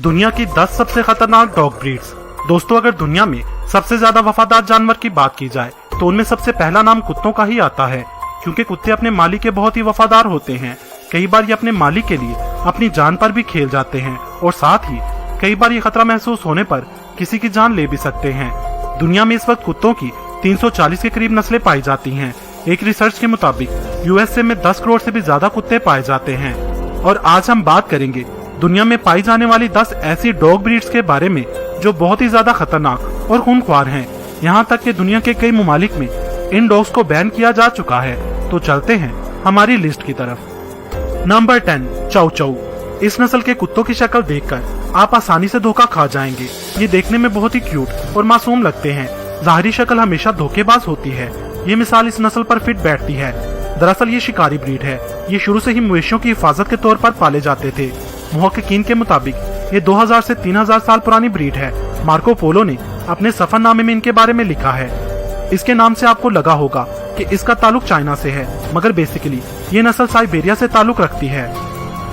दुनिया की 10 सबसे खतरनाक डॉग ब्रीड्स। दोस्तों, अगर दुनिया में सबसे ज्यादा वफादार जानवर की बात की जाए तो उनमें सबसे पहला नाम कुत्तों का ही आता है, क्योंकि कुत्ते अपने मालिक के बहुत ही वफादार होते हैं। कई बार ये अपने मालिक के लिए अपनी जान पर भी खेल जाते हैं और साथ ही कई बार ये खतरा महसूस होने पर किसी की जान ले भी सकते हैं। दुनिया में इस वक्त कुत्तों की 340 के करीब नस्लें पाई जाती हैं। एक रिसर्च के मुताबिक यूएसए में 10 करोड़ से भी ज्यादा कुत्ते पाए जाते हैं। और आज हम बात करेंगे दुनिया में पाई जाने वाली 10 ऐसी डॉग ब्रीड्स के बारे में जो बहुत ही ज्यादा खतरनाक और खूंखार हैं। यहाँ तक कि दुनिया के कई ममालिक में इन डॉग्स को बैन किया जा चुका है। तो चलते हैं हमारी लिस्ट की तरफ। नंबर 10, चाउ चाउ। इस नस्ल के कुत्तों की शक्ल देखकर आप आसानी से धोखा खा जाएंगे। ये देखने में बहुत ही क्यूट और मासूम लगते हैं। जाहिरी शक्ल हमेशा धोखेबाज होती है। ये मिसाल इस नस्ल पर फिट बैठती है। दरअसल ये शिकारी ब्रीड है। ये शुरू से ही मवेशियों की हिफाजत के तौर पर पाले जाते थे। मुहक्किकीन के मुताबिक ये 2000 से 3000 साल पुरानी ब्रीड है। मार्को पोलो ने अपने सफरनामे में इनके बारे में लिखा है। इसके नाम से आपको लगा होगा कि इसका ताल्लुक चाइना से है, मगर बेसिकली ये नस्ल साइबेरिया से ताल्लुक रखती है।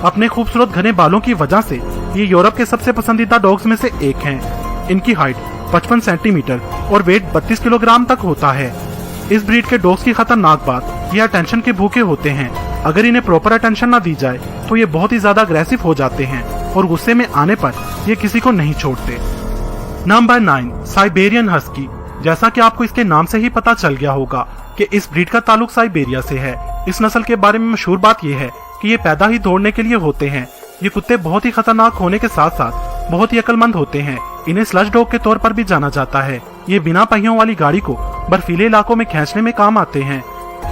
अपने खूबसूरत घने बालों की वजह से ये यूरोप के सबसे पसंदीदा डॉग्स में से एक हैं। इनकी हाइट 55 सेंटीमीटर और वेट 32 किलोग्राम तक होता है। इस ब्रीड के डॉग्स की खतरनाक बात ये अटेंशन के भूखे होते हैं। अगर इन्हें प्रॉपर अटेंशन न दी जाए तो ये बहुत ही ज्यादा अग्रेसिव हो जाते हैं और गुस्से में आने पर ये किसी को नहीं छोड़ते। Number 9, Siberian husky. जैसा कि आपको इसके नाम से ही पता चल गया होगा कि इस ब्रीड का ताल्लुक साइबेरिया से है। इस नस्ल के बारे में मशहूर बात यह है कि ये पैदा ही दौड़ने के लिए होते हैं। ये कुत्ते बहुत ही खतरनाक होने के साथ साथ बहुत ही अक्लमंद होते हैं। इन्हें स्लज डॉग के तौर पर भी जाना जाता है। ये बिना पहियों वाली गाड़ी को बर्फीले इलाकों में खींचने में काम आते हैं।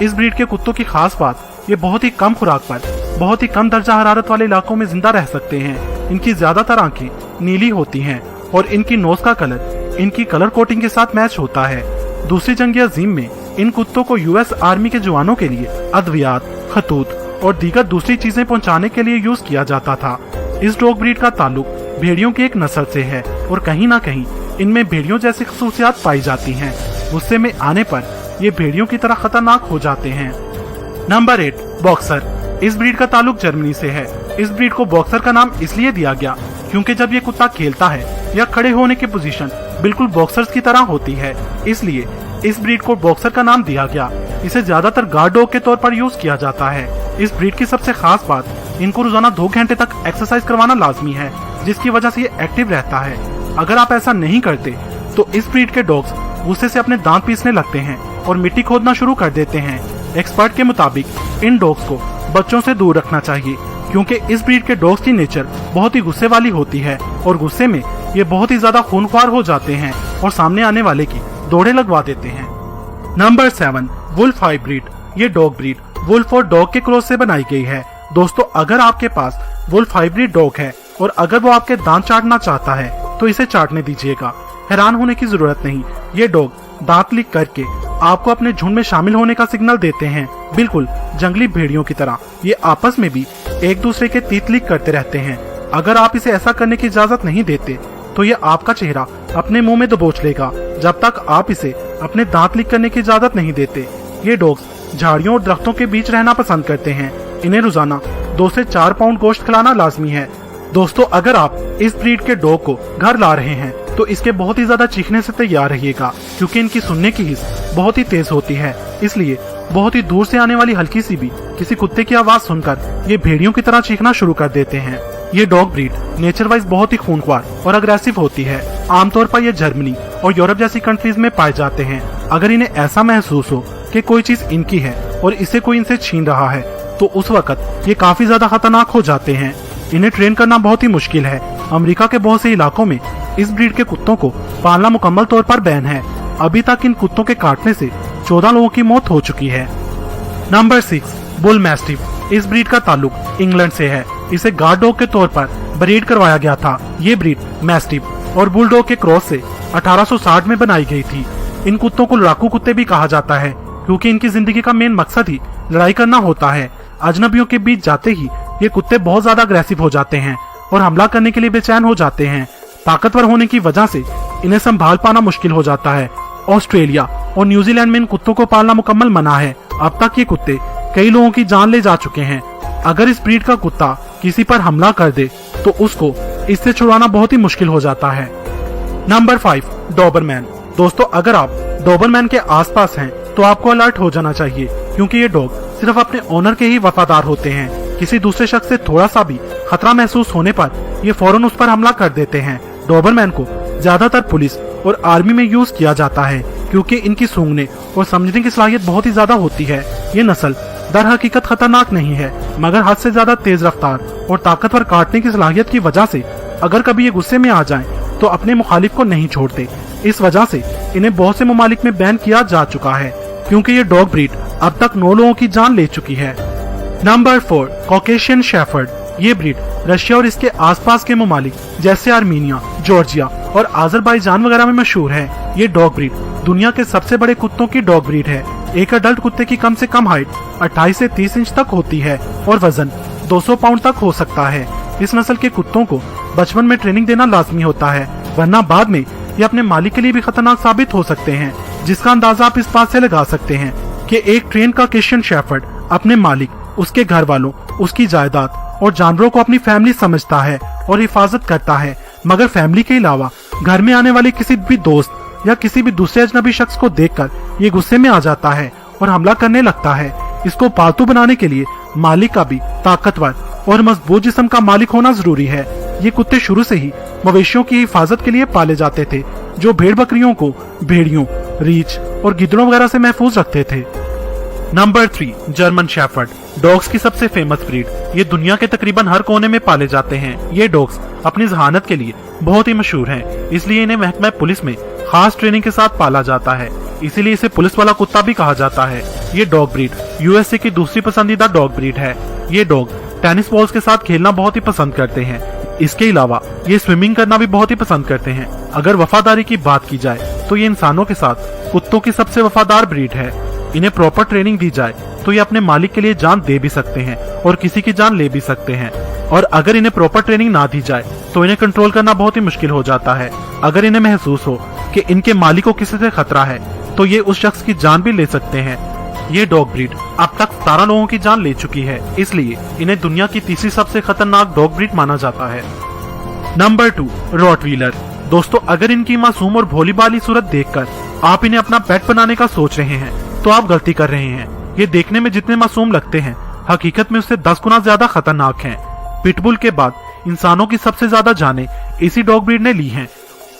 इस ब्रीड के कुत्तों की खास बात ये बहुत ही कम खुराक पर बहुत ही कम दर्जा हरारत वाले इलाकों में जिंदा रह सकते हैं। इनकी ज्यादातर आंखें नीली होती हैं और इनकी नोज का कलर इनकी कलर कोटिंग के साथ मैच होता है। दूसरी जंग अजीम में इन कुत्तों को यूएस आर्मी के जवानों के लिए अद्वियात, खतूत और दीगर दूसरी चीजें पहुंचाने के लिए यूज किया जाता था। इस डॉग ब्रीड का ताल्लुक भेड़ियों की एक नस्ल से है और कहीं ना कहीं इनमें भेड़ियों जैसी खसूसियात पाई जाती हैं। गुस्से में आने पर ये भेड़ियों की तरह खतरनाक हो जाते हैं। Number 8, boxer. इस ब्रीड का ताल्लुक जर्मनी से है। इस ब्रीड को बॉक्सर का नाम इसलिए दिया गया क्योंकि जब ये कुत्ता खेलता है या खड़े होने की पोजीशन बिल्कुल बॉक्सर्स की तरह होती है, इसलिए इस ब्रीड को बॉक्सर का नाम दिया गया। इसे ज्यादातर गार्ड डॉग के तौर पर यूज किया जाता है। इस ब्रीड की सबसे खास बात इनको रोजाना 2 घंटे तक एक्सरसाइज करवाना लाजमी है, जिसकी वजह से ये एक्टिव रहता है। अगर आप ऐसा नहीं करते तो इस ब्रीड के डॉग्स गुस्से से अपने दांत पीसने लगते हैं और मिट्टी खोदना शुरू कर देते हैं। एक्सपर्ट के मुताबिक इन डॉग्स को बच्चों से दूर रखना चाहिए, क्योंकि इस ब्रीड के डॉग्स की नेचर बहुत ही गुस्से वाली होती है और गुस्से में ये बहुत ही ज्यादा खूनख्वार हो जाते हैं और सामने आने वाले की दौड़े लगवा देते हैं। Number 7, wolf hybrid. ये डॉग ब्रीड वुल्फ और डॉग के क्रॉस से बनाई गई है। दोस्तों, अगर आपके पास वुल्फ हाइब्रिड डॉग है और अगर वो आपके दांत चाटना चाहता है तो इसे चाटने दीजिएगा। हैरान होने की जरूरत नहीं। ये डॉग दांत लिक करके आपको अपने झुंड में शामिल होने का सिग्नल देते हैं। बिल्कुल जंगली भेड़ियों की तरह ये आपस में भी एक दूसरे के तीत लिक करते रहते हैं। अगर आप इसे ऐसा करने की इजाजत नहीं देते तो ये आपका चेहरा अपने मुंह में दबोच लेगा जब तक आप इसे अपने दांत लिक करने की इजाजत नहीं देते। ये डॉग्स झाड़ियों और दरख्तों के बीच रहना पसंद करते हैं। इन्हें रोजाना 2 से 4 पाउंड गोश्त खिलाना लाजमी है। दोस्तों, अगर आप इस ब्रीड के डॉग को घर ला रहे हैं तो इसके बहुत ही ज्यादा चीखने से तैयार रहिएगा, क्योंकि इनकी सुनने की हिस्स बहुत ही तेज होती है। इसलिए बहुत ही दूर से आने वाली हल्की सी भी किसी कुत्ते की आवाज सुनकर ये भेड़ियों की तरह चीखना शुरू कर देते हैं। ये डॉग ब्रीड नेचर वाइज बहुत ही खूंखार और अग्रेसिव होती है। आमतौर पर ये जर्मनी और यूरोप जैसी कंट्रीज में पाए जाते हैं। अगर इन्हें ऐसा महसूस हो कि कोई चीज इनकी है और इसे कोई इनसे छीन रहा है तो उस वक्त ये काफी ज्यादा खतरनाक हो जाते हैं। इन्हें ट्रेन करना बहुत ही मुश्किल है। अमेरिका के बहुत से इलाकों में इस ब्रीड के कुत्तों को पालना मुकम्मल तौर पर बैन है। अभी तक इन कुत्तों के काटने से 14 लोगों की मौत हो चुकी है। Number 6, bull mastiff. इस ब्रीड का ताल्लुक इंग्लैंड से है। इसे गार्ड डॉग के तौर पर ब्रीड करवाया गया था। ये ब्रीड मैस्टिफ और बुलडॉग के क्रॉस से 1860 में बनाई गई थी। इन कुत्तों को लड़ाकू कुत्ते भी कहा जाता है, क्योंकि इनकी जिंदगी का मेन मकसद ही लड़ाई करना होता है। अजनबियों के बीच जाते ही ये कुत्ते बहुत ज्यादा अग्रेसिव हो जाते हैं और हमला करने के लिए बेचैन हो जाते हैं। ताकतवर होने की वजह से इन्हें संभाल पाना मुश्किल हो जाता है। ऑस्ट्रेलिया और न्यूजीलैंड में इन कुत्तों को पालना मुकम्मल मना है। अब तक ये कुत्ते कई लोगों की जान ले जा चुके हैं। अगर इस ब्रीड का कुत्ता किसी पर हमला कर दे तो उसको इससे छुड़ाना बहुत ही मुश्किल हो जाता है। Number 5, Doberman. दोस्तों, अगर आप डॉबरमैन के आसपास हैं तो आपको अलर्ट हो जाना चाहिए, क्योंकि ये डॉग सिर्फ अपने ओनर के ही वफादार होते हैं। किसी दूसरे शख्स से थोड़ा सा भी खतरा महसूस होने पर ये फौरन उस पर हमला कर देते हैं। डॉबरमैन को ज्यादातर पुलिस और आर्मी में यूज किया जाता है, क्योंकि इनकी सूंघने और समझने की सलाहियत बहुत ही ज्यादा होती है। ये नस्ल दर हकीकत खतरनाक नहीं है, मगर हद से ज्यादा तेज रफ्तार और ताकतवर काटने की सलाहियत की वजह से अगर कभी ये गुस्से में आ जाएं, तो अपने मुखालिफ को नहीं छोड़ते। इस वजह से इन्हें बहुत से ममालिक में बैन किया जा चुका है, क्योंकि ये डॉग ब्रीड अब तक 9 लोगों की जान ले चुकी है। Number 4, Caucasian shepherd. ये ब्रीड रशिया और इसके आसपास के ममालिक जैसे आर्मीनिया, जॉर्जिया और आजरबाईजान वगैरह में मशहूर है। ये डॉग ब्रीड दुनिया के सबसे बड़े कुत्तों की डॉग ब्रीड है। एक अडल्ट कुत्ते की कम से कम हाइट 28 से 30 इंच तक होती है और वजन 200 पाउंड तक हो सकता है। इस नस्ल के कुत्तों को बचपन में ट्रेनिंग देना लाजमी होता है, वरना बाद में ये अपने मालिक के लिए भी खतरनाक साबित हो सकते हैं, जिसका अंदाजा आप इस बात से लगा सकते हैं कि एक ट्रेन कॉकेशियन शेफर्ड अपने मालिक, उसके घर वालों, उसकी जायदाद और जानवरों को अपनी फैमिली समझता है और हिफाजत करता है। मगर फैमिली के अलावा घर में आने वाले किसी भी दोस्त या किसी भी दूसरे अजनबी शख्स को देखकर ये गुस्से में आ जाता है और हमला करने लगता है। इसको पालतू बनाने के लिए मालिक का भी ताकतवर और मजबूत जिस्म का मालिक होना जरूरी है। ये कुत्ते शुरू से ही मवेशियों की हिफाजत के लिए पाले जाते थे, जो भेड़ बकरियों को भेड़ियों, रीछ और गिद्धड़ों वगैरह से महफूज रखते थे। Number 3, German shepherd. डॉग्स की सबसे फेमस ब्रीड। ये दुनिया के तकरीबन हर कोने में पाले जाते हैं। ये डॉग्स अपनी जहानत के लिए बहुत ही मशहूर हैं, इसलिए इन्हें महकमा पुलिस में खास ट्रेनिंग के साथ पाला जाता है, इसीलिए इसे पुलिस वाला कुत्ता भी कहा जाता है। ये डॉग ब्रीड यूएसए की दूसरी पसंदीदा डॉग ब्रीड है। ये डॉग टेनिस बॉल्स के साथ खेलना बहुत ही पसंद करते हैं। इसके अलावा ये स्विमिंग करना भी बहुत ही पसंद करते हैं। अगर वफादारी की बात की जाए तो ये इंसानों के साथ कुत्तों की सबसे वफादार ब्रीड है। इन्हें प्रॉपर ट्रेनिंग दी जाए तो ये अपने मालिक के लिए जान दे भी सकते हैं और किसी की जान ले भी सकते हैं। और अगर इन्हें प्रॉपर ट्रेनिंग ना दी जाए तो इन्हें कंट्रोल करना बहुत ही मुश्किल हो जाता है। अगर इन्हें महसूस हो कि इनके मालिक को किसी से खतरा है तो ये उस शख्स की जान भी ले सकते हैं। ये डॉग ब्रीड अब तक 17 लोगों की जान ले चुकी है, इसलिए इन्हें दुनिया की तीसरी सबसे खतरनाक डॉग ब्रीड माना जाता है। Number 2, Rottweiler. दोस्तों, अगर इनकी मासूम और भोली भाली सूरत देखकर आप इन्हें अपना पेट बनाने का सोच रहे हैं तो आप गलती कर रहे हैं। ये देखने में जितने मासूम लगते हैं, हकीकत में उससे 10 गुना ज्यादा खतरनाक हैं। पिटबुल के बाद इंसानों की सबसे ज्यादा जानें इसी डॉग ब्रीड ने ली हैं।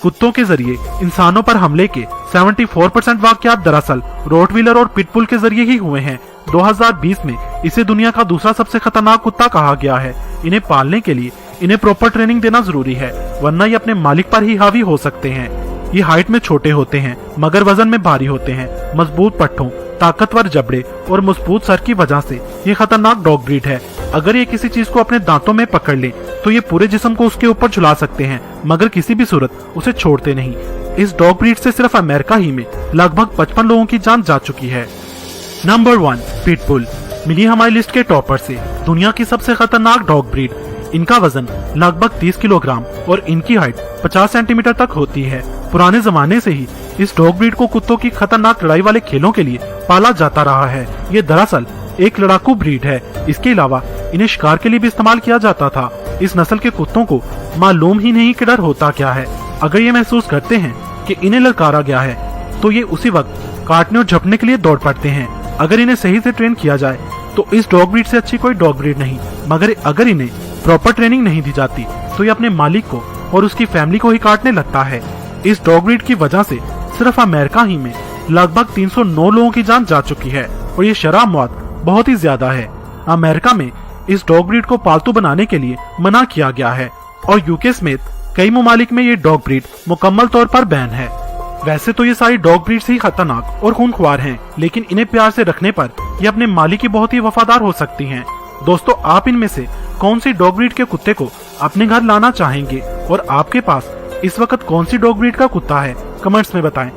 कुत्तों के जरिए इंसानों पर हमले के 74% वाकयात दरअसल रॉटवीलर और पिटबुल के जरिए ही हुए हैं। 2020 में इसे दुनिया का दूसरा सबसे खतरनाक कुत्ता कहा गया है। इन्हें पालने के लिए इन्हें प्रॉपर ट्रेनिंग देना जरूरी है, वरना ये अपने मालिक पर ही हावी हो सकते हैं। ये हाइट में छोटे होते हैं मगर वजन में भारी होते हैं। मजबूत पट्टों, ताकतवर जबड़े और मजबूत सर की वजह से ये खतरनाक डॉग ब्रीड है। अगर ये किसी चीज को अपने दांतों में पकड़ ले तो ये पूरे जिस्म को उसके ऊपर झुला सकते हैं, मगर किसी भी सूरत उसे छोड़ते नहीं। इस डॉग ब्रीड से सिर्फ अमेरिका ही में लगभग 55 लोगों की जान जा चुकी है। Number 1, pitbull. मिली हमारी लिस्ट के टॉपर से दुनिया की सबसे खतरनाक डॉग ब्रीड। इनका वजन लगभग 30 किलोग्राम और इनकी हाइट 50 सेंटीमीटर तक होती है। पुराने जमाने से ही इस डॉग ब्रीड को कुत्तों की खतरनाक लड़ाई वाले खेलों के लिए पाला जाता रहा है। ये दरअसल एक लड़ाकू ब्रीड है। इसके अलावा इन्हें शिकार के लिए भी इस्तेमाल किया जाता था। इस नस्ल के कुत्तों को मालूम ही नहीं कि डर होता क्या है। अगर ये महसूस करते हैं कि इन्हें ललकारा गया है तो ये उसी वक्त काटने और झपटने के लिए दौड़ पड़ते हैं। अगर इन्हें सही से ट्रेन किया जाए तो इस डॉग ब्रीड से अच्छी कोई डॉग ब्रीड नहीं, मगर अगर इन्हें प्रॉपर ट्रेनिंग नहीं दी जाती तो ये अपने मालिक को और उसकी फैमिली को ही काटने लगता है। इस डॉग ब्रीड की वजह से सिर्फ अमेरिका ही में लगभग 309 लोगों की जान जा चुकी है और ये शरह मौत बहुत ही ज्यादा है। अमेरिका में इस डॉग ब्रीड को पालतू बनाने के लिए मना किया गया है और यूके समेत कई ममालिक में ये डॉग ब्रीड मुकम्मल तौर पर बैन है। वैसे तो ये सारी डॉग ब्रीड्स ही खतरनाक और खूंखार हैं, लेकिन इन्हें प्यार से रखने पर ये अपने मालिक की बहुत ही वफादार हो सकती हैं। दोस्तों, आप इनमें से कौन सी डॉग ब्रीड के कुत्ते को अपने घर लाना चाहेंगे और आपके पास इस वक्त कौन सी डॉग ब्रीड का कुत्ता है, कमेंट्स में बताएं।